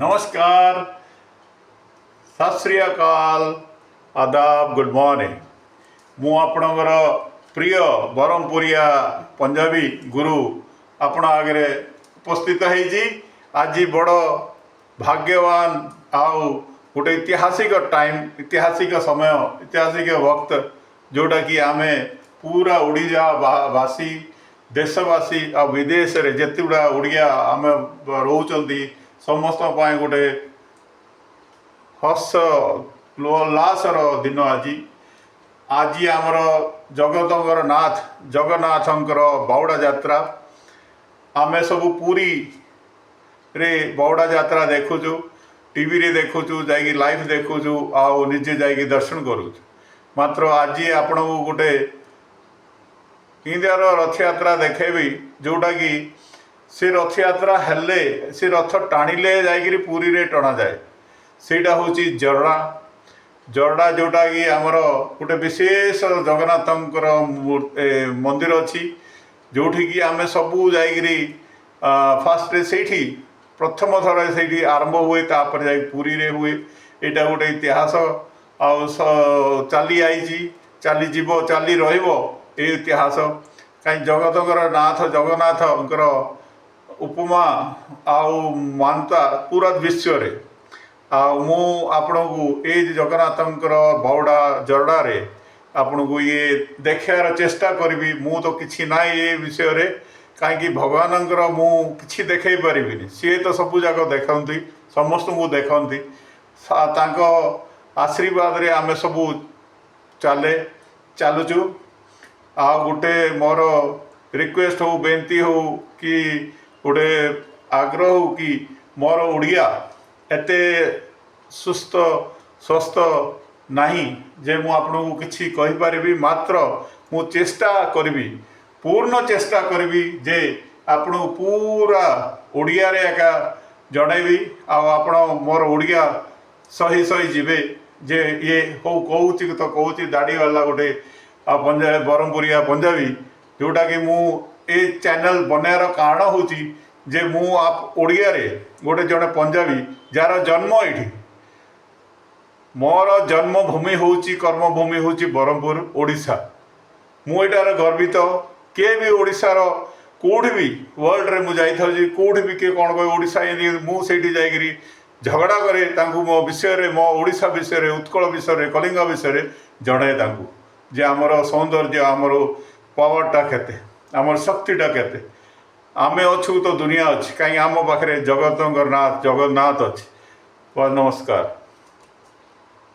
नमस्कार, सत श्री अकाल, आदाब, गुड मॉर्निंग। मु आपणकर प्रिय बरमपुरिया पंजाबी गुरु आपण आगे उपस्थित होइछि। आज बड़ भाग्यवान आउ गोटे ऐतिहासिक टाइम, ऐतिहासिक समय, ऐतिहासिक वक्त जोटा कि आमे पूरा ओडिया भाषी देशवासी आ विदेश रे जेते गुड़ा ओडिया आमे रोचंती समस्त गोटे हर्ष उल्लासर दिन। आज आमर जगतंकर नाथ जगन्नाथंकर बावड़ा यात्रा आमे सब पूरी रे बावड़ा यात्रा देखुचु, टीवी रे देखुचु, जाइए लाइव देखुचु, आओ निजे जाइए दर्शन करुचु। मात्र आज आपण गोटे इंडियार रथ यात्रा देखेबी जोटा कि से रथ यात्रा हेले से रथ टाणिले जाइए पुरी रे टणा जाए। सेटा होची जरड़ा जरड़ा जोटा कि आमर गोटे विशेष जगन्नाथंकर मंदिर अच्छी जोठी कि आमे सबू जाइए फास्ट से प्रथम थर से आरंभ हुए तापर जा पुरी रे हुए। यहाँ गोटे इतिहास चली आई चली जीव चली रही इतिहास कहीं जगतंकर नाथ जगन्नाथंकर उपमा आउ मानता पूरा विश्व रे मु आपण को ये जगन्नाथंकर बावड़ा जरड़ा रे आपण को ये देखार चेष्टा करी। मु तो किसी ना ये विषय रे कहीं भगवानंकर मु किसी देखाई पारिबिनी, सी तो सबू जाक देखती समस्त को देखती तांको आशीर्वाद रे आमे सबू चले चलुचु। आ गोटे मोर रिक्वेस्ट हो बेनती हो कि गोटे आग्रह हो कि मोर ओडिया एते सुस्थ स्वस्थ नहीं जे मु आपको किसी कही, मात्र मु चेष्टा करी पूर्ण चेष्टा करी जे आपण पूरा ओडिया रे एका जनइबी आपण मोर ओडिया सही सही जीवे जे ये हो कहूँ तो कहूँ दाढ़ी वाला गोटे पंजाबी बरमपुरिया पंजाबी जोटा कि मु ए चैनल बनार कारण हूँ जे मु आप ओडिया रे गोटे जड़े पंजाबी जार जन्म ये मोर जन्मभूमि हूँ कर्मभूमि हूँ बरमपुर ओडिशा। मुझार गर्वित किए भी ओडिशार कौटी भी वर्ल्ड रे मुझे कौटी भी किए कौन कहे ओडिशा मुझे जाकि झगड़ा करे मो विषय रे मो ओडिशा विषय रे उत्कल विषय रे कलिंग विषय रे जड़े जे आमर सौंदर्य आमर पावरटा केते आमर शक्तिटा केते आमे अच्छू तो दुनिया अच्छी कहीं आम पाखे जगतंकर नाथ जगन्नाथ अच्छी। नमस्कार।